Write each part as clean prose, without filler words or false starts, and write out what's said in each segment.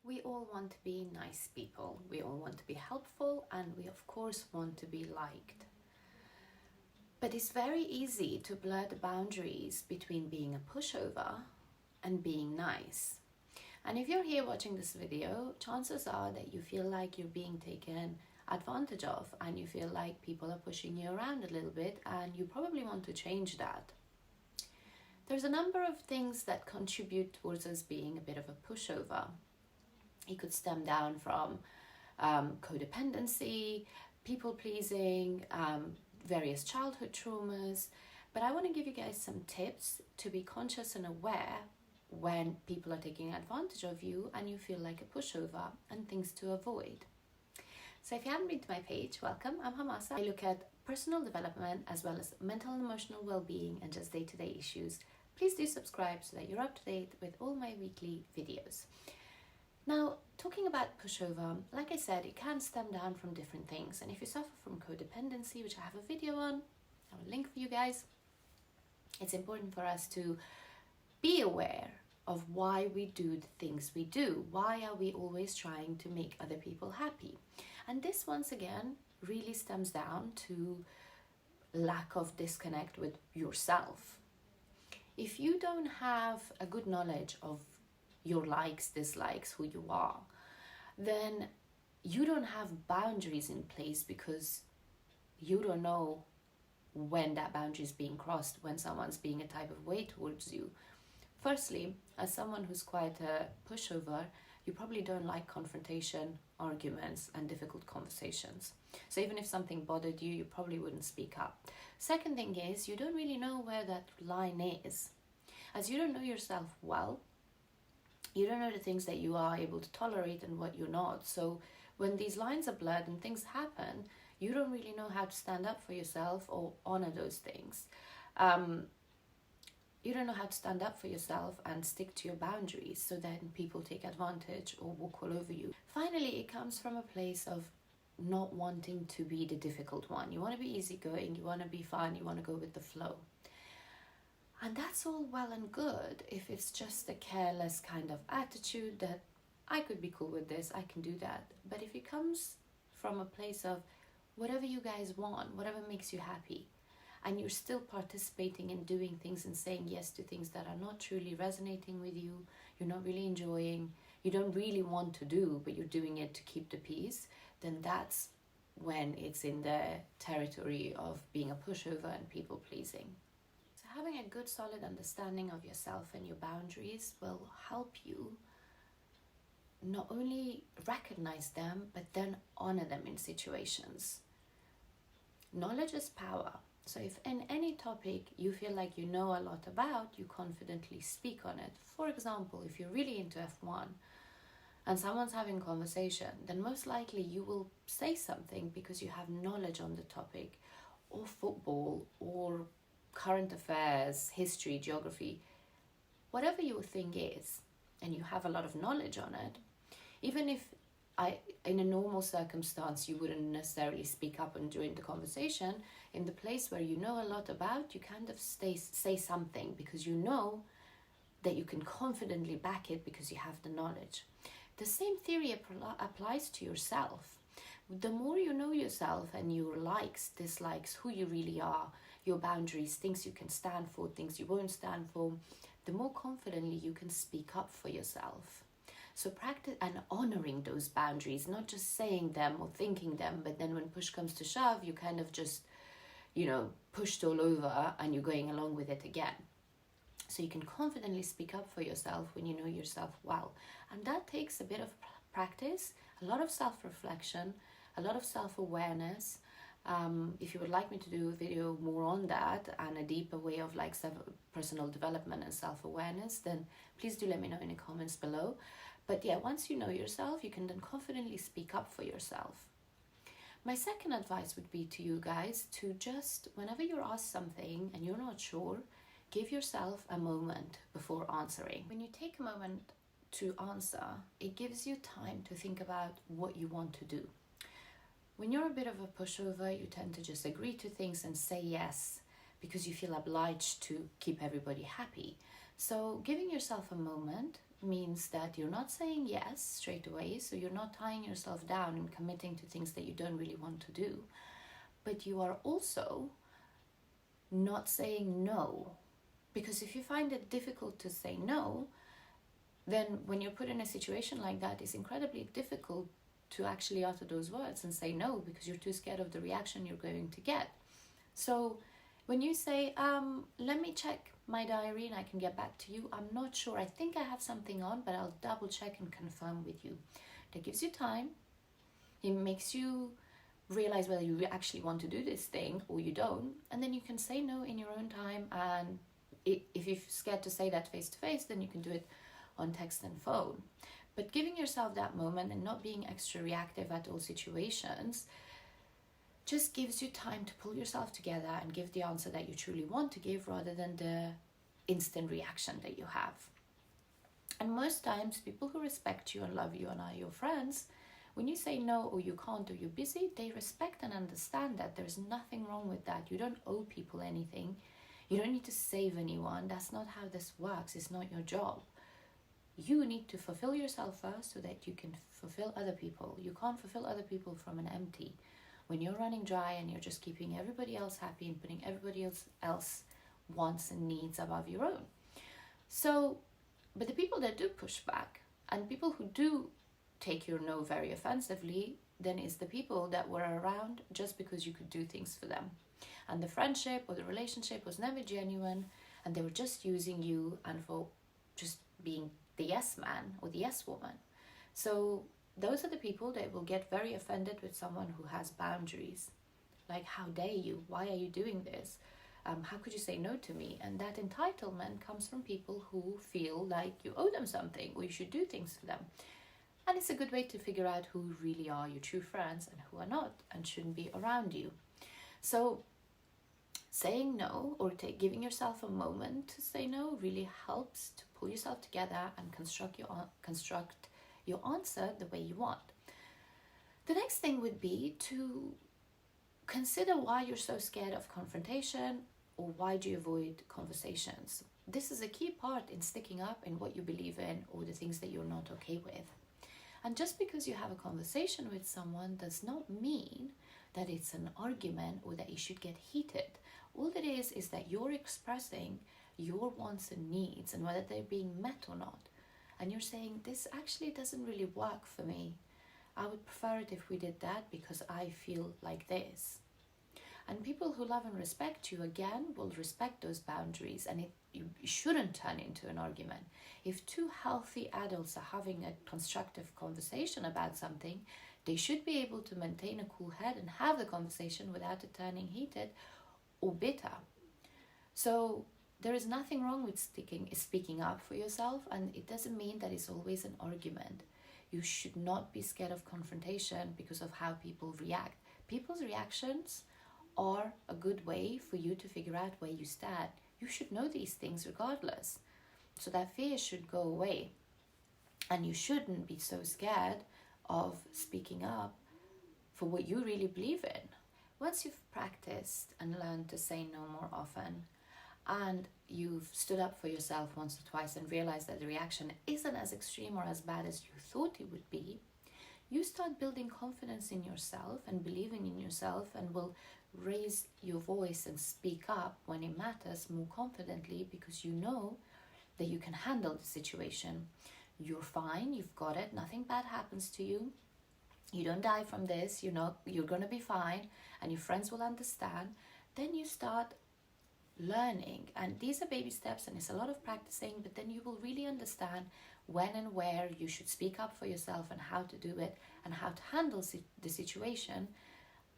We all want to be nice people, we all want to be helpful, and we of course want to be liked. But it's very easy to blur the boundaries between being a pushover and being nice. And if you're here watching this video, chances are that you feel like you're being taken advantage of and you feel like people are pushing you around a little bit, and you probably want to change that. There's a number of things that contribute towards us being a bit of a pushover. It could stem down from codependency, people pleasing, various childhood traumas. But I want to give you guys some tips to be conscious and aware when people are taking advantage of you and you feel like a pushover, and things to avoid. So if you haven't been to my page, welcome. I'm Hamasa. I look at personal development as well as mental and emotional well-being and just day-to-day issues. Please do subscribe so that you're up to date with all my weekly videos. Now, talking about pushover, like I said, it can stem down from different things. And if you suffer from codependency, which I have a video on, I will link for you guys, it's important for us to be aware of why we do the things we do. Why are we always trying to make other people happy? And this, once again, really stems down to lack of disconnect with yourself. If you don't have a good knowledge of your likes, dislikes, who you are, then you don't have boundaries in place, because you don't know when that boundary is being crossed, when someone's being a type of way towards you. Firstly, as someone who's quite a pushover, you probably don't like confrontation, arguments, and difficult conversations. So even if something bothered you, you probably wouldn't speak up. Second thing is, you don't really know where that line is. As you don't know yourself well, you don't know the things that you are able to tolerate and what you're not. So when these lines are blurred and things happen, you don't really know how to stand up for yourself or honor those things. You don't know how to stand up for yourself and stick to your boundaries, so then people take advantage or walk all over you. Finally, it comes from a place of not wanting to be the difficult one. You want to be easygoing, you want to be fun, you want to go with the flow. And that's all well and good if it's just a careless kind of attitude that I could be cool with this, I can do that. But if it comes from a place of whatever you guys want, whatever makes you happy, and you're still participating in doing things and saying yes to things that are not truly resonating with you, you're not really enjoying, you don't really want to do, but you're doing it to keep the peace, then that's when it's in the territory of being a pushover and people pleasing. So having a good solid understanding of yourself and your boundaries will help you not only recognize them, but then honor them in situations. Knowledge is power. So if in any topic you feel like you know a lot about, you confidently speak on it. For example, if you're really into F1 and someone's having conversation, then most likely you will say something because you have knowledge on the topic, or football, or current affairs, history, geography, whatever your thing is, and you have a lot of knowledge on it. Even if in a normal circumstance, you wouldn't necessarily speak up and join the conversation, in the place where you know a lot about, you kind of say something because you know that you can confidently back it because you have the knowledge. The same theory applies to yourself. The more you know yourself and your likes, dislikes, who you really are, your boundaries, things you can stand for, things you won't stand for, the more confidently you can speak up for yourself. So practice and honoring those boundaries, not just saying them or thinking them, but then when push comes to shove, you kind of just, pushed all over and you're going along with it again. So you can confidently speak up for yourself when you know yourself well. And that takes a bit of practice, a lot of self-reflection, a lot of self-awareness. If you would like me to do a video more on that and a deeper way of personal development and self-awareness, then please do let me know in the comments below. But yeah, once you know yourself, you can then confidently speak up for yourself. My second advice would be to you guys to just, whenever you're asked something and you're not sure, give yourself a moment before answering. When you take a moment to answer, it gives you time to think about what you want to do. When you're a bit of a pushover, you tend to just agree to things and say yes because you feel obliged to keep everybody happy. So giving yourself a moment means that you're not saying yes straight away, so you're not tying yourself down and committing to things that you don't really want to do, but you are also not saying no. Because if you find it difficult to say no, then when you're put in a situation like that, it's incredibly difficult to actually utter those words and say no, because you're too scared of the reaction you're going to get. So when you say, let me check my diary and I can get back to you, I'm not sure, I think I have something on, but I'll double check and confirm with you. That gives you time. It makes you realize whether you actually want to do this thing or you don't, and then you can say no in your own time. And if you're scared to say that face to face, then you can do it on text and phone. But giving yourself that moment and not being extra reactive at all situations just gives you time to pull yourself together and give the answer that you truly want to give, rather than the instant reaction that you have. And most times, people who respect you and love you and are your friends, when you say no, or you can't, or you're busy, they respect and understand that. There's nothing wrong with that. You don't owe people anything. You don't need to save anyone. That's not how this works. It's not your job. You need to fulfill yourself first so that you can fulfill other people. You can't fulfill other people from an empty. When you're running dry and you're just keeping everybody else happy and putting everybody else wants and needs above your own. So, but the people that do push back, and people who do take your no very offensively, then it's the people that were around just because you could do things for them. And the friendship or the relationship was never genuine, and they were just using you and for just being the yes man or the yes woman. So those are the people that will get very offended with someone who has boundaries. Like, how dare you? Why are you doing this? How could you say no to me? And that entitlement comes from people who feel like you owe them something or you should do things for them. And it's a good way to figure out who really are your true friends and who are not and shouldn't be around you. So saying no, or giving yourself a moment to say no, really helps to pull yourself together and construct your answer the way you want. The next thing would be to consider why you're so scared of confrontation, or why do you avoid conversations. This is a key part in sticking up in what you believe in or the things that you're not okay with. And just because you have a conversation with someone does not mean that it's an argument or that it should get heated. All it is that you're expressing your wants and needs and whether they're being met or not. And you're saying, this actually doesn't really work for me. I would prefer it if we did that because I feel like this. And people who love and respect you, again, will respect those boundaries, and you shouldn't turn into an argument. If two healthy adults are having a constructive conversation about something, they should be able to maintain a cool head and have the conversation without it turning heated or bitter. So there is nothing wrong with speaking up for yourself, and it doesn't mean that it's always an argument. You should not be scared of confrontation because of how people react. People's reactions are a good way for you to figure out where you stand. You should know these things regardless. So that fear should go away. And you shouldn't be so scared of speaking up for what you really believe in. Once you've practiced and learned to say no more often, and you've stood up for yourself once or twice and realized that the reaction isn't as extreme or as bad as you thought it would be, you start building confidence in yourself and believing in yourself, and will raise your voice and speak up when it matters more confidently, because you know that you can handle the situation. You're fine, you've got it, nothing bad happens to you. You don't die from this, you're going to be fine, and your friends will understand. Then you start learning, and these are baby steps, and it's a lot of practicing, but then you will really understand when and where you should speak up for yourself and how to do it and how to handle the situation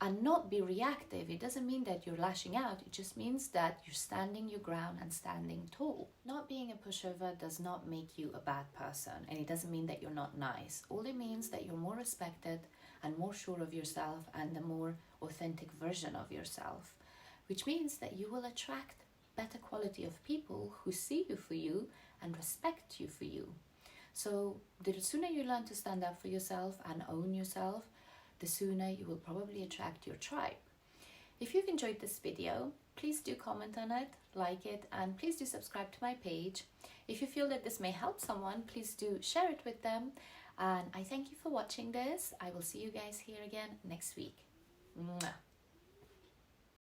and not be reactive. It doesn't mean that you're lashing out, it just means that you're standing your ground and standing tall. Not being a pushover does not make you a bad person, and it doesn't mean that you're not nice. All it means that you're more respected and more sure of yourself and a more authentic version of yourself, which means that you will attract better quality of people who see you for you and respect you for you. So the sooner you learn to stand up for yourself and own yourself, the sooner you will probably attract your tribe. If you've enjoyed this video, please do comment on it, like it, and please do subscribe to my page. If you feel that this may help someone, please do share it with them. And I thank you for watching this. I will see you guys here again next week. Mwah.